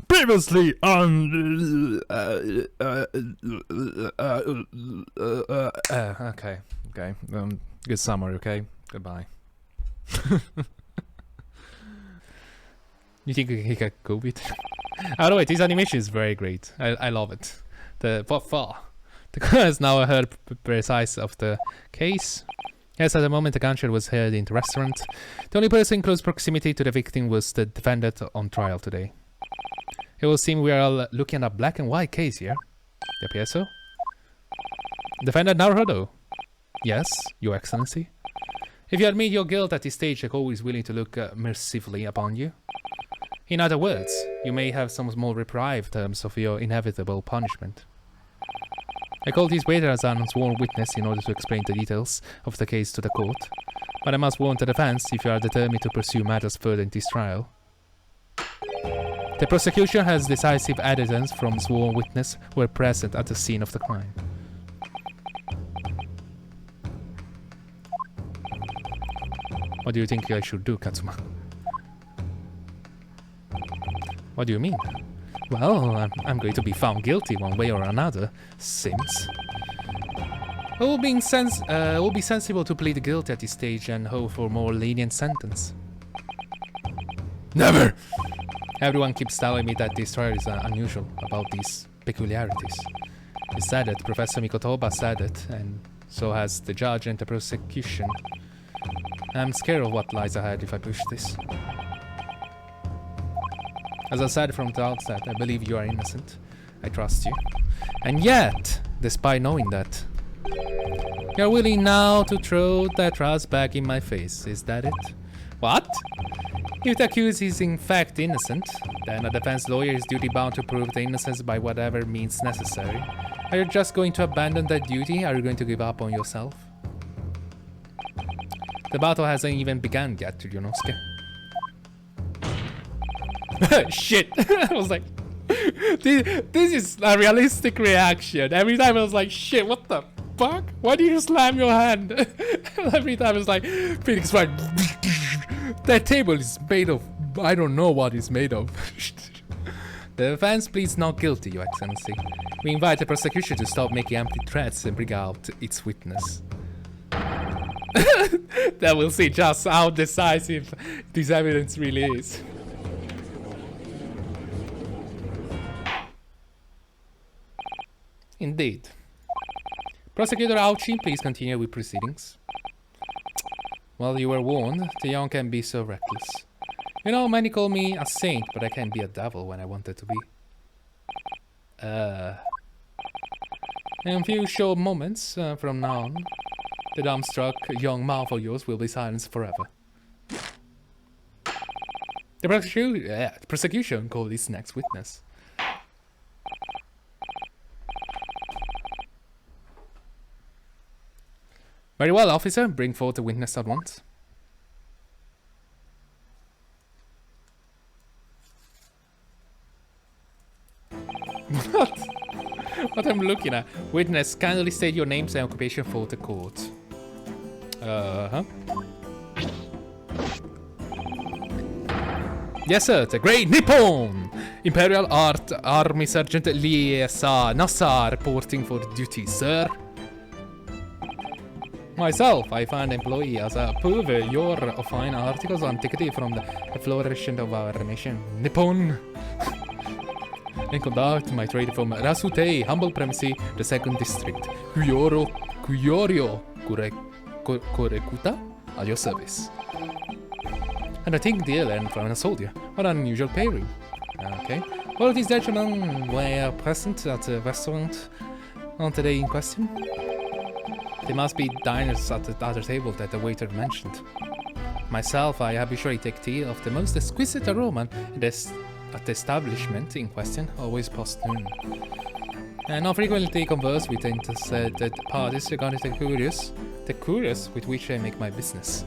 Previously on... okay. Good summary, okay? Goodbye. You think he can go with? By the way, this animation is very great. I love it. The girl has now heard precise of the case. Yes, at the moment the gunshot was heard in the restaurant. The only person in close proximity to the victim was the defendant on trial today. It will seem we are all looking at a black and white case here. It appears so. Defendant Naruhodo. Yes, Your Excellency. If you admit your guilt at this stage, the court is willing to look mercifully upon you. In other words, you may have some small reprieve in terms of your inevitable punishment. I called this waiter as an unsworn witness in order to explain the details of the case to the court, but I must warn the defense if you are determined to pursue matters further in this trial. The prosecution has decisive evidence from sworn witnesses who were present at the scene of the crime. What do you think I should do, Katsuma? What do you mean? Well, I'm going to be found guilty one way or another, seems. I will be sensible to plead guilty at this stage and hope for a more lenient sentence. Never! Everyone keeps telling me that this trial is unusual about these peculiarities. He said it, Professor Mikotoba said it, and so has the judge and the prosecution. I'm scared of what lies ahead if I push this. As I said from the outset, I believe you are innocent. I trust you. And yet, despite knowing that, you're willing now to throw that trust back in my face. Is that it? What? If the accused is in fact innocent, then a defense lawyer is duty-bound to prove the innocence by whatever means necessary. Are you just going to abandon that duty? Are you going to give up on yourself? The battle hasn't even begun yet, Ryunosuke. Shit! I was like, this is a realistic reaction. Every time I was like, shit, what the fuck? Why do you slam your hand? Every time I was like, Phoenix Wright. That table is made of, I don't know what it's made of. The defense pleads not guilty, Your Excellency. We invite the prosecution to stop making empty threats and bring out its witness. Then we'll see just how decisive this evidence really is. Indeed. Prosecutor Auchi, please continue with proceedings. Well, you were warned, the young can be so reckless. You know, many call me a saint, but I can be a devil when I wanted to be. In a few short moments from now on, the dumbstruck young mouth of yours will be silenced forever. The prosecution called its next witness. Very well, officer. Bring forth the witness at once. What I'm looking at? Witness, kindly state your names and occupation for the court. Yes, sir. The Great Nippon Imperial Art Army Sergeant Liesa Nasa reporting for duty, sir. Myself, I find employee as a purveyor of fine articles antiquity from the flourishing of our nation, Nippon. And conduct my trade from Rasute, humble premises, the 2nd district, Kuyoryo Korekuta, at your service. And I think the learned from a soldier. What an unusual pairing. Okay. All of these gentlemen were present at the restaurant on the day in question. They must be diners at the other table that the waiter mentioned. Myself, I habitually take tea of the most exquisite aroma at the establishment in question, always post noon. And I frequently converse with interested parties regarding the curious with which I make my business.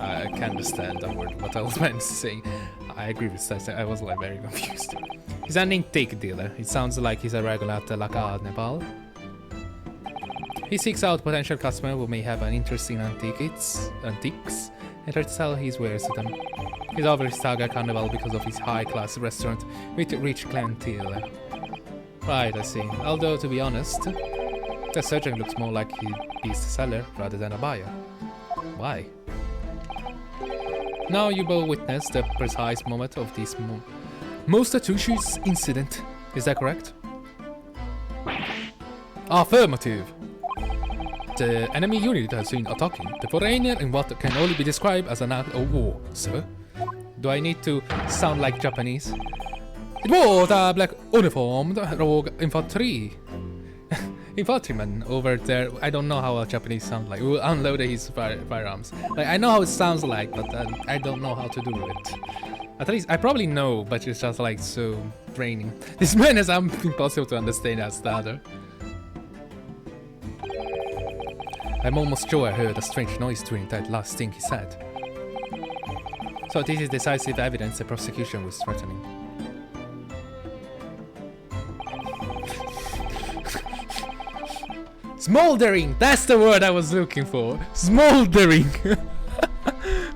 I can't understand that word, what I was meant to say. I agree with that, I was like very confused. He's an antique dealer. It sounds like he's a regular at La Carnival. He seeks out potential customers who may have an interest in antiques and tries to sell his wares to them. He's over his Saga Carnival because of his high-class restaurant with rich clientele. Right, I see. Although, to be honest, the surgeon looks more like he's the seller rather than a buyer. Why? Now you both witnessed the precise moment of this most atrocious incident. Is that correct? Affirmative. The enemy unit has been attacking the foreigner in what can only be described as an act of war, sir. Do I need to sound like Japanese? It was a black uniformed rogue infantryman over there. I don't know how a Japanese sounds like. Who unloaded his firearms. Like, I know how it sounds like, but I don't know how to do it. At least I probably know, but it's just like so draining. This man is impossible to understand as the other. I'm almost sure I heard a strange noise during that last thing he said. So this is decisive evidence the prosecution was threatening. Smoldering! That's the word I was looking for! Smoldering!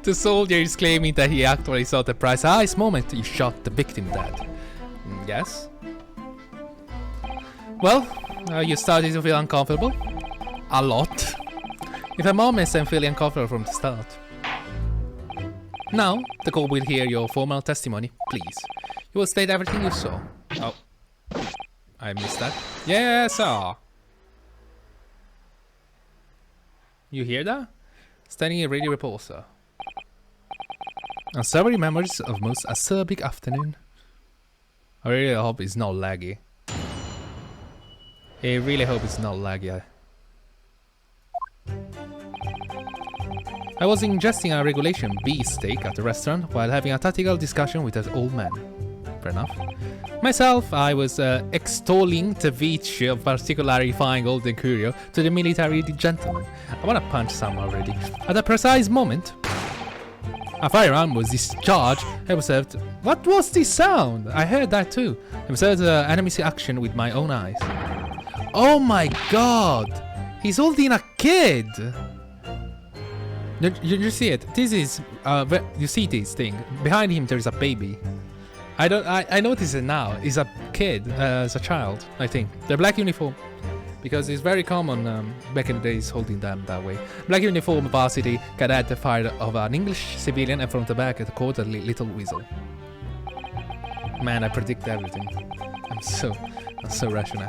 The soldier is claiming that he actually saw the precise moment he shot the victim dead. Yes? Well, you started to feel uncomfortable? A lot. If I'm honest, I'm feeling uncomfortable from the start. Now, the court will hear your formal testimony, please. You will state everything you saw. Oh. I missed that. Yes, sir. You hear that? Standing a radio reporter. Unsavory memories of most acerbic afternoon. I really hope it's not laggy. I really hope it's not laggy. I was ingesting a regulation beef steak at the restaurant while having a tactical discussion with an old man. Fair enough. Myself, I was extolling the virtue of particularly fine golden curio to the military gentleman. I wanna punch some already. At a precise moment, a firearm was discharged. I observed. What was this sound? I heard that too. I observed the enemy's action with my own eyes. Oh my god! He's holding a kid! You see it? This is you see this thing behind him. There is a baby. I notice it now. It's a kid, it's a child. I think the black uniform, because it's very common back in the days holding them that way. Black uniform varsity cadet fired of an English civilian, and from the back it caught a little whistle. Man, I predict everything. I'm so rational.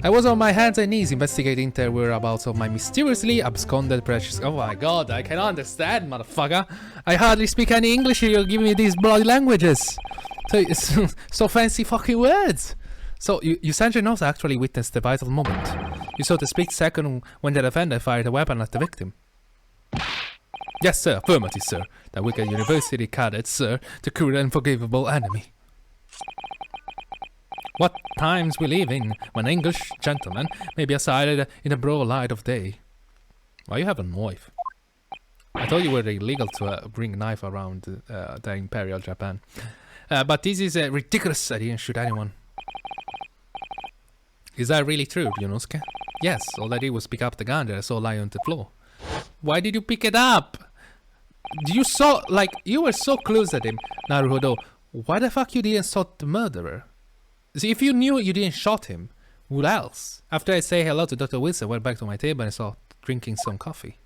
I was on my hands and knees investigating the whereabouts of my mysteriously absconded precious. Oh my god, I can understand, motherfucker. I hardly speak any English here. You're giving me these bloody languages. So fancy fucking words. So you said your nose actually witnessed the vital moment. You saw the split second when the defender fired a weapon at the victim. Yes, sir. Affirmative, sir. The wicked university cadet, sir. The cruel and unforgivable enemy. What times we live in when English gentlemen may be assailed in the broad light of day. Why you have a knife? I thought you were illegal to bring a knife around the Imperial Japan. But this is a ridiculous idea, should anyone. Is that really true, Ryunosuke? Yes, all I did was pick up the gun that I saw lying on the floor. Why did you pick it up? You saw, like, you were so close at him, Naruhodo. Why the fuck you didn't shot the murderer? See, if you knew you didn't shot him, who else? After I say hello to Dr. Wilson, I went back to my table and saw drinking some coffee.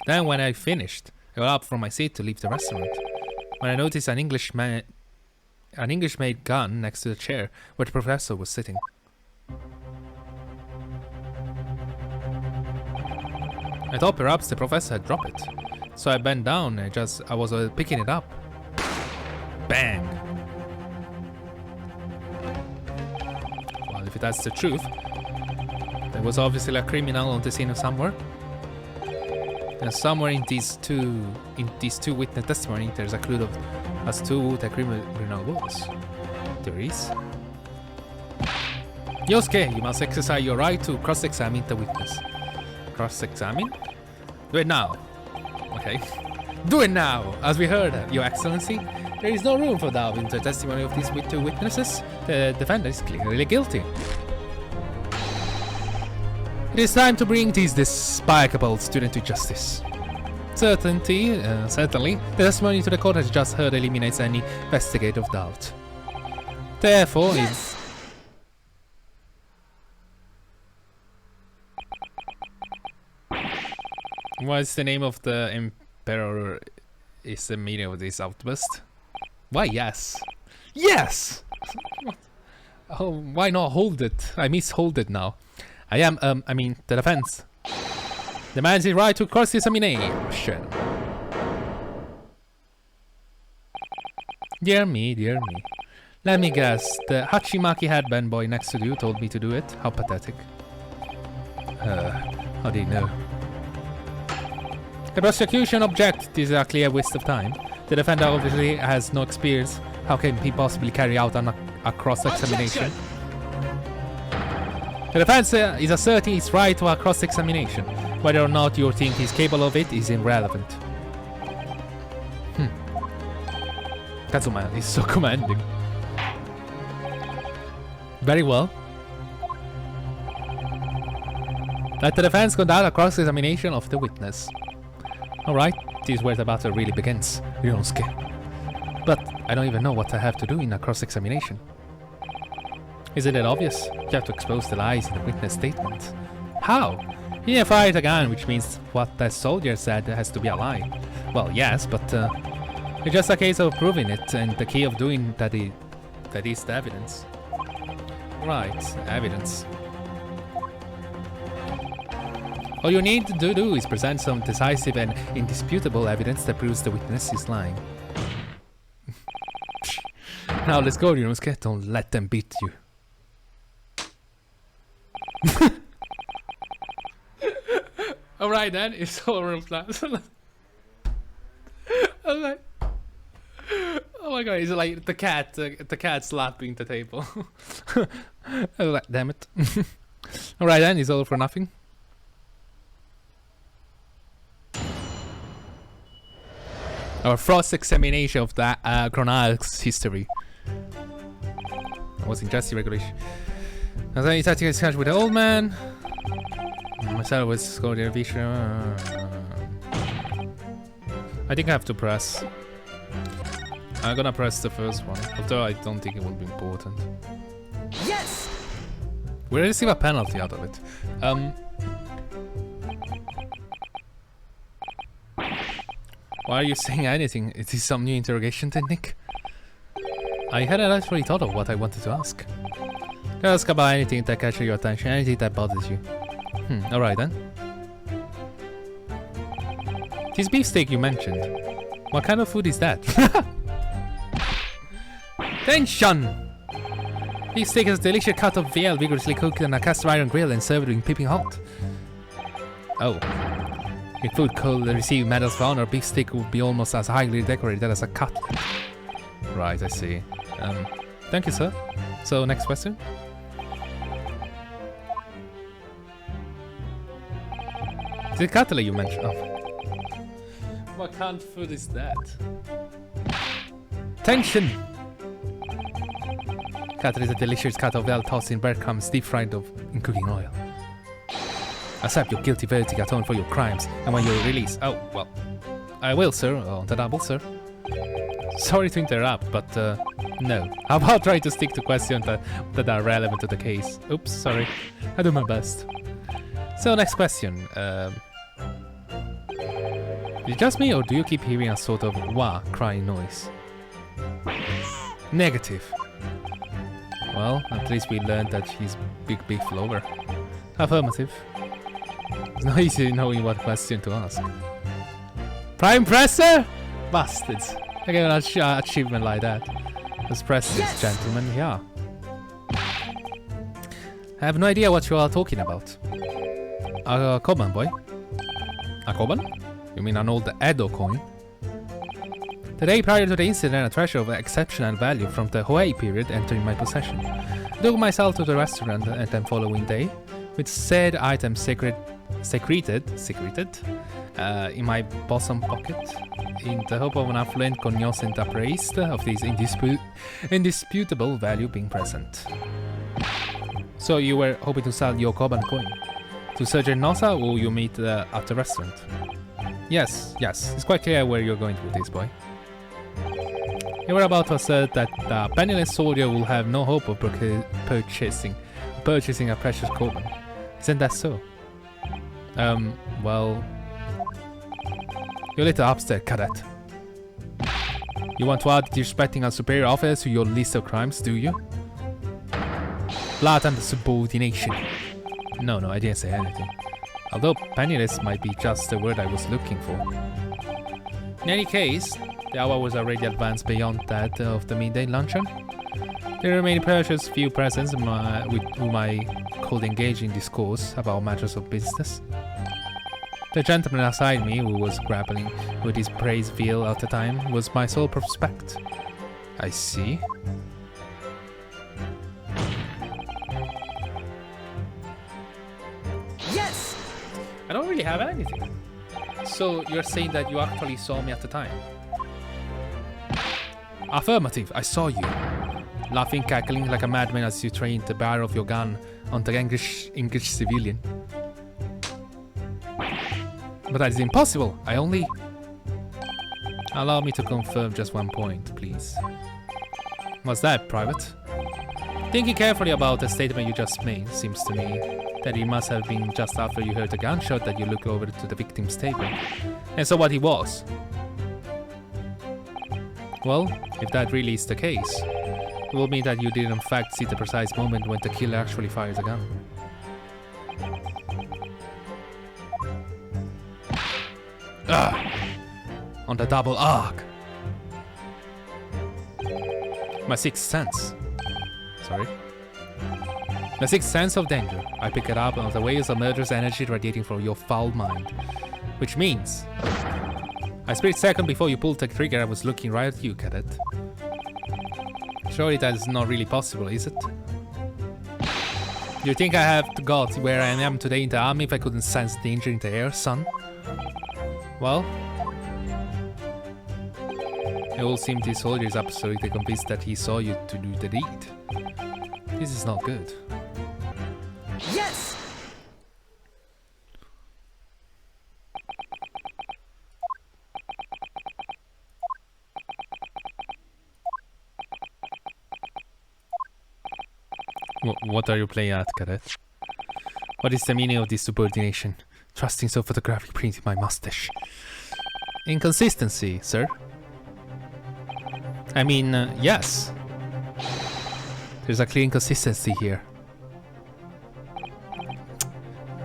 Then when I finished, I got up from my seat to leave the restaurant. When I noticed an English-made gun next to the chair where the professor was sitting. I thought perhaps the professor had dropped it. So I bent down and I was picking it up. Bang! Well, if that's the truth, there was obviously a criminal on the scene somewhere. And somewhere in these two witness testimony, there's a clue as to who the criminal was. There is. Yosuke, you must exercise your right to cross-examine the witness. Cross-examine? Do it now. Okay. Do it now! As we heard, Your Excellency, there is no room for doubt in the testimony of these two witnesses. The defendant is clearly guilty. It is time to bring this despicable student to justice. Certainly, the testimony to the court has just heard eliminates any investigative doubt. Therefore, Yes! what's the name of the emperor is the meaning of this outburst? Why, yes. Yes! Oh, why not hold it? I mishold it now. I mean, the defense. Demands his right to cross-examination. Dear me, dear me. Let me guess, the Hachimaki headband boy next to you told me to do it? How pathetic. How do you know? The prosecution objects. This is a clear waste of time. The defender obviously has no experience. How can he possibly carry out a cross-examination? The defense is asserting its right to a cross-examination. Whether or not you think he's capable of it is irrelevant. Kazuma is so commanding. Very well. Let the defense conduct a cross-examination of the witness. Alright, this is where the battle really begins, Ryunosuke. But I don't even know what I have to do in a cross-examination. Isn't it obvious? You have to expose the lies in the witness statement. How? He fired a gun, which means what the soldier said has to be a lie. Well, yes, but it's just a case of proving it, and the key of doing that is the evidence. Right, evidence. All you need to do is present some decisive and indisputable evidence that proves the witness is lying. Now let's go, Ryunosuke. Don't let them beat you. Alright then, it's all real class. Like, oh my god, it's like the cat slapping the table. I was like, damn it. Alright then, it's all for nothing. Our first examination of the Chronicles history. I was in justice regulation. As I started to discuss with the old man. Myself was scored in vision. I think I have to press. I'm gonna press the first one, although I don't think it will be important. Yes! We receive a penalty out of it. Why are you saying anything? Is this some new interrogation technique? I hadn't actually thought of what I wanted to ask. Ask about anything that catches your attention, anything that bothers you. Alright then. This beefsteak you mentioned. What kind of food is that? Tension! Beefsteak is a delicious cut of veal vigorously cooked on a cast iron grill and served in piping hot. Oh. If food could receive medals for honor, beefsteak would be almost as highly decorated as a cutlet. Right, I see. Thank you, sir. So, next question. The cutlet you mentioned. Oh. What kind of food is that? Tension! Cutlet is a delicious cut of veal tossed in breadcrumbs, deep fried in cooking oil. Accept your guilty verdict, atone for your crimes, and when you're released. Oh, well. I will, sir. On the double, sir. Sorry to interrupt, but no. How about try to stick to questions that are relevant to the case? Oops, sorry. I do my best. So, next question. Is it just me, or do you keep hearing a sort of wah crying noise? Negative. Well, at least we learned that he's big flower. Affirmative. It's not easy knowing what question to ask. Prime Presser? Bastards. I get an achievement like that. Let's press this, gentlemen. Yeah. I have no idea what you are talking about. A Koban boy? A Koban? You mean an old Edo coin? The day prior to the incident, a treasure of exceptional value from the Hoei period entered my possession. I took myself to the restaurant and the following day, with said item secreted in my bosom pocket, in the hope of an affluent cognoscent appraised of this indisputable value being present. So you were hoping to sell your Koban coin to Sergeant Nosa, who you meet at the restaurant? Yes, it's quite clear where you're going with this, boy. You were about to assert that the penniless soldier will have no hope of purchasing a precious courtroom. Isn't that so? Well... You're a little upset, cadet. You want to add disrespecting a superior officer to your list of crimes, do you? Blatant subordination. No, I didn't say anything. Although penniless might be just the word I was looking for. In any case, the hour was already advanced beyond that of the midday luncheon. There remained precious few presents with whom I could engage in discourse about matters of business. The gentleman aside me, who was grappling with his praise veil at the time, was my sole prospect. I see. Yes! I don't really have anything. So you're saying that you actually saw me at the time? Affirmative, I saw you. Laughing, cackling like a madman as you trained the barrel of your gun on the English civilian. But that is impossible. I only... Allow me to confirm just one point, please. What's that, Private? Thinking carefully about the statement you just made, seems to me that it must have been just after you heard the gunshot that you looked over to the victim's table. And so what he was. Well, if that really is the case, it will mean that you did in fact see the precise moment when the killer actually fired the gun. On the double arc. My sixth sense. Sorry. The sixth sense of danger. I pick it up on the waves of murderous energy radiating from your foul mind. Which means... a split second before you pulled the trigger, I was looking right at you, cadet. Surely that is not really possible, is it? Do you think I have got where I am today in the army if I couldn't sense danger in the air, son? Well... it all seems this soldier is absolutely convinced that he saw you to do the deed. This is not good. Yes! What are you playing at, cadet? What is the meaning of this subordination? Trusting so photographic print in my mustache. Inconsistency, sir. I mean, yes. There's a clear inconsistency here.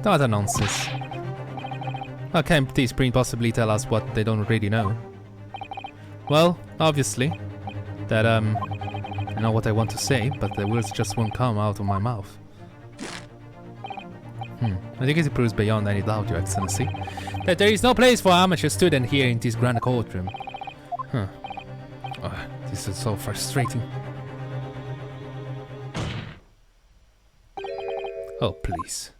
Not a nonsense. How can this print possibly tell us what they don't already know? Well, obviously, that I know what I want to say, but the words just won't come out of my mouth. I think it proves beyond any doubt, Your Excellency, that there is no place for amateur student here in this grand courtroom. This is so frustrating. Oh, please.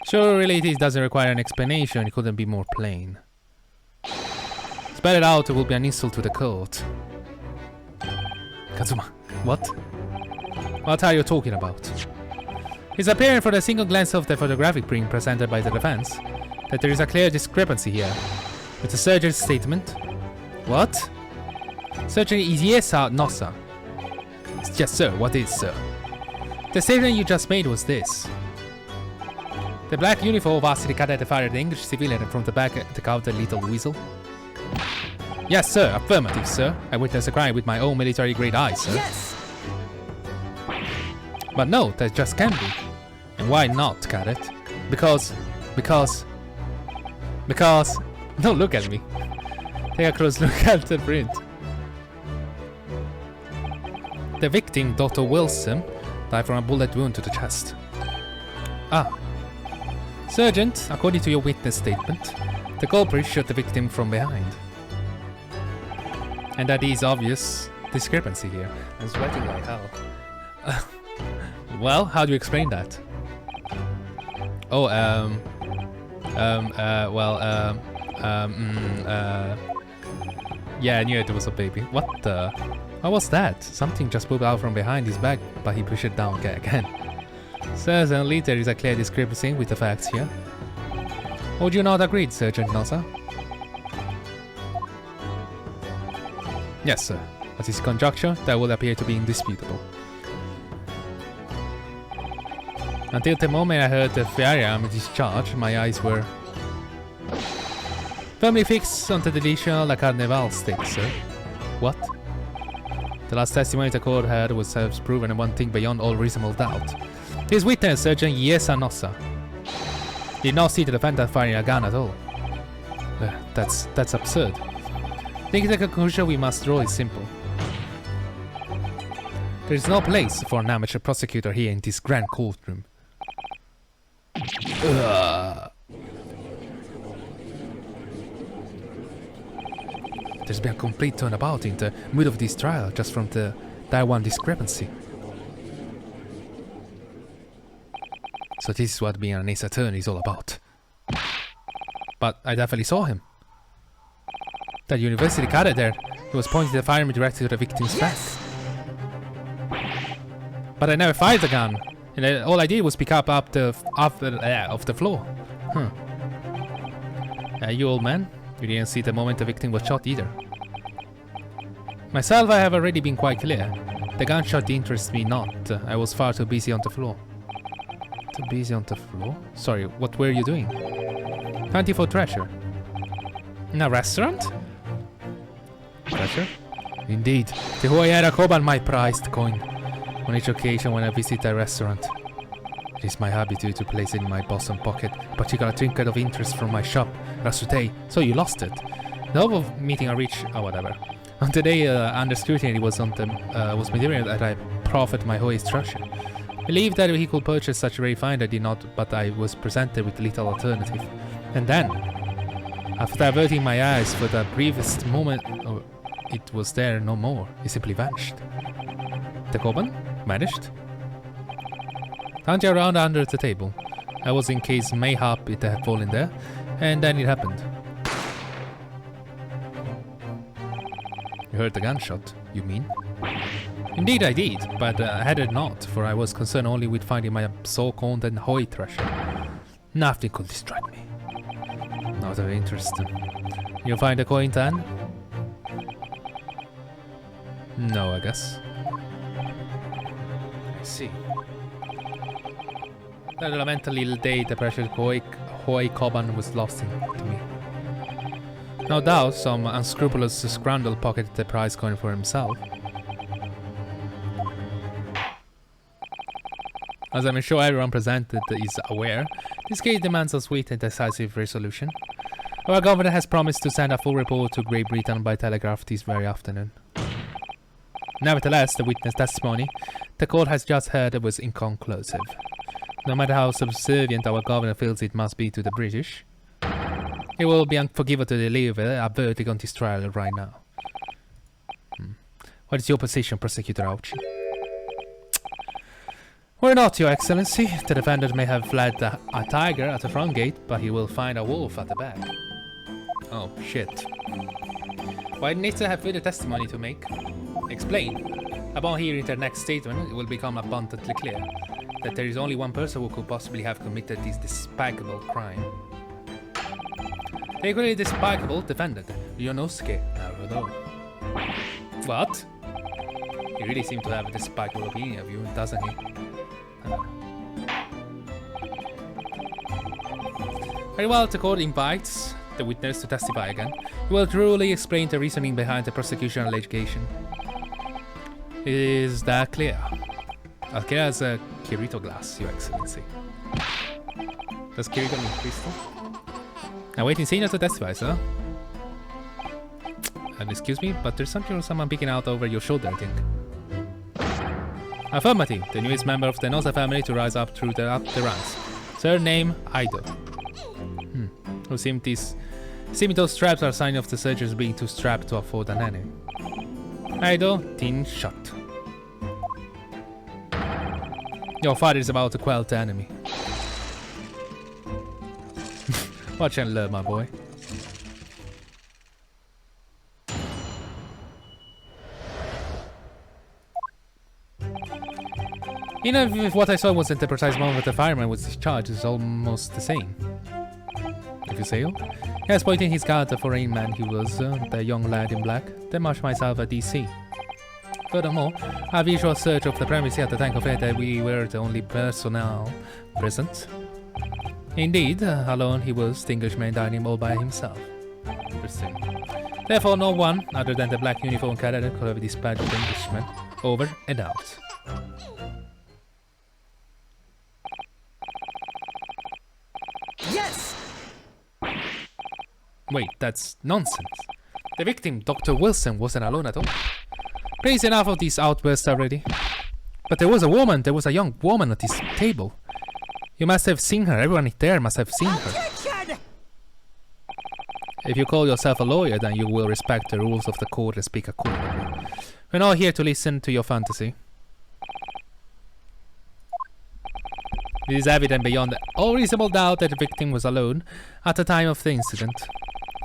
Sure, really, this doesn't require an explanation. It couldn't be more plain. Spell it out, it will be an insult to the court. Kazuma, what? What are you talking about? It's apparent from a single glance of the photographic print presented by the defense that there is a clear discrepancy here with the surgeon's statement. What? Surgeon is yes or no, sir? Yes, sir. What is, sir? The statement you just made was this. The black uniform varsity cadet fired the English civilian from the back to counter little weasel. Yes, sir. Affirmative, sir. I witnessed the crime with my own military-grade eyes, sir. Yes! But no, that just can't be. And why not, cadet? Because... Don't look at me. Take a close look at the print. The victim, Dr. Wilson, died from a bullet wound to the chest. Sergeant, according to your witness statement, the culprit shot the victim from behind. And that is obvious discrepancy here. I'm sweating like hell. Well, how do you explain that? Oh, yeah, I knew it was a baby. What the? What was that? Something just pulled out from behind his back, but he pushed it down again. Certainly, there is a clear discrepancy with the facts here. Would you not agree, Sergeant Nosa? Yes, sir. At this conjuncture, that will appear to be indisputable. Until the moment I heard the firearm discharge, my eyes were firmly fixed on the traditional La Carnival stick, sir. What? The last testimony the court had has proven one thing beyond all reasonable doubt. His witness, Sergeant Yesa Nosa, did not see the defendant firing a gun at all. That's absurd. I think the conclusion we must draw is simple. There is no place for an amateur prosecutor here in this grand courtroom. There's been a complete turnabout in the mood of this trial just from that one discrepancy. So this is what being an ace attorney is all about. But I definitely saw him. That university cadet there, he was pointing the firearm directly to the victim's back. But I never fired the gun, and all I did was pick up off the floor. You old man, you didn't see the moment the victim was shot either. Myself, I have already been quite clear. The gunshot interests me not. I was far too busy on the floor. Too busy on the floor? Sorry, what were you doing? Hunting for treasure. In a restaurant? Treasure? Indeed. The Huayera Koban, my prized coin. On each occasion when I visit a restaurant, it is my habit to place it in my bosom pocket, a particular trinket of interest from my shop, Rasute. So you lost it. The hope of meeting a rich... oh, whatever. On the day under scrutiny, it was material that I proffered my Hoi's treasure. I believed that he could purchase such a rare find. I did not, but I was presented with little alternative. And then, after averting my eyes for the briefest moment, it was there no more. It simply vanished. The Koban? Vanished? Hunting around under the table. I was in case mayhap it had fallen there, and then it happened. You heard the gunshot, you mean? Indeed I did, but I had it not, for I was concerned only with finding my so-called and Hoi treasure. Nothing could distract me. Not of interest. You find the coin, Tan? No, I guess. I see. That elemental little day the precious Hoi Koban was lost to me. No doubt some unscrupulous scoundrel pocketed the prize coin for himself. As I'm sure everyone presented is aware, this case demands a swift and decisive resolution. Our governor has promised to send a full report to Great Britain by telegraph this very afternoon. Nevertheless, the witness testimony the court has just heard was inconclusive. No matter how subservient our governor feels it must be to the British, it will be unforgivable to deliver a verdict on this trial right now. What is your position, Prosecutor Auchi? We're not, Your Excellency. The defendant may have fled a tiger at the front gate, but he will find a wolf at the back. Oh, shit. Why didn't they have further testimony to make? Explain. Upon hearing their next statement, it will become abundantly clear that there is only one person who could possibly have committed this despicable crime. The equally despicable defendant, Ryunosuke Naruhodo. What? He really seems to have a despicable opinion of you, doesn't he? Very well, the court invites the witness to testify again. He will truly explain the reasoning behind the prosecution allegation. Is that clear? As clear as a Kirito glass, Your Excellency. Does Kirito mean crystal? Now waiting senior to testify, sir. And excuse me, but there's someone peeking out over your shoulder, I think. Affirmative, the newest member of the Nosa family to rise up through the ranks. Surname Aido. Who seem those straps are a sign of the soldiers being too strapped to afford an enemy. Aido, teen shot. Your father is about to quell the enemy. Watch and learn, my boy. Even if what I saw wasn't the precise moment the fireman was discharged, it's almost the same. if you say so. Yes, pointing his gun at the foreign man he was, the young lad in black, then marched myself at DC. Furthermore, a visual search of the premises at the time confirmed that we were the only personnel present. Indeed, alone he was the Englishman dining all by himself. Interesting. Therefore, no one other than the black uniform character could have dispatched the Englishman over and out. Yes! Wait, that's nonsense. The victim, Dr. Wilson, wasn't alone at all. Please, enough of these outbursts already. But there was a young woman at this table. You must have seen her, everyone there must have seen her. Objection! If you call yourself a lawyer, then you will respect the rules of the court and speak accordingly. We're not here to listen to your fantasy. It is evident beyond all reasonable doubt that the victim was alone at the time of the incident.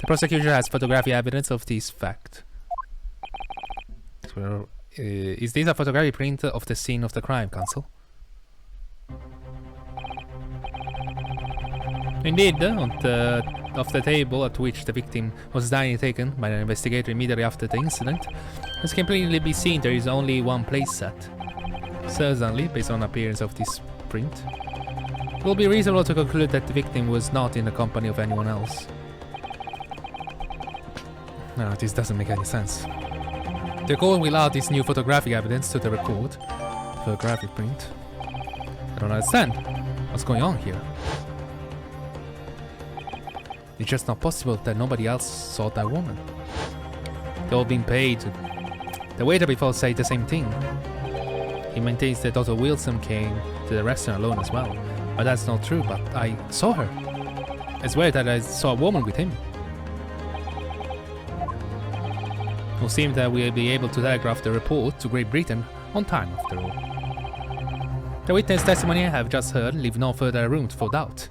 The prosecution has photographic evidence of this fact. So, is this a photographic print of the scene of the crime, Counsel? Indeed, of the table at which the victim was dining taken by an investigator immediately after the incident, as can plainly be seen, there is only one place set. Certainly, based on the appearance of this print, it will be reasonable to conclude that the victim was not in the company of anyone else. No, this doesn't make any sense. The court will add this new photographic evidence to the record. Photographic print. I don't understand. What's going on here? It's just not possible that nobody else saw that woman. They've all been paid. The waiter before said the same thing. He maintains that Dr. Wilson came to the restaurant alone as well. But that's not true, but I saw her. I swear that I saw a woman with him. It will seem that we'll be able to telegraph the report to Great Britain on time after all. The witness testimony I have just heard leave no further room for doubt.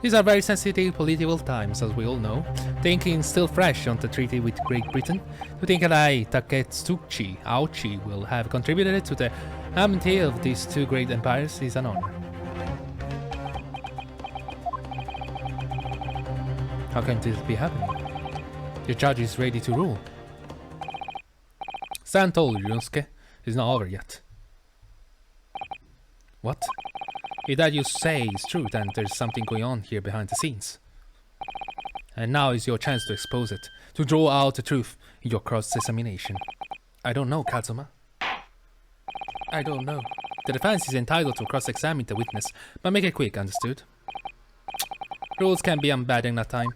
These are very sensitive political times, as we all know. The ink is still fresh on the treaty with Great Britain. To think that I, Taketsuchi Aochi, will have contributed to the amity of these two great empires is an honor. How can this be happening? The judge is ready to rule. Stand tall, Ryunosuke. It's not over yet. What? If that you say is true, then there's something going on here behind the scenes. And now is your chance to expose it, to draw out the truth in your cross-examination. I don't know, Kazuma. I don't know. The defense is entitled to cross-examine the witness, but make it quick, understood? Rules can be unbad in that time.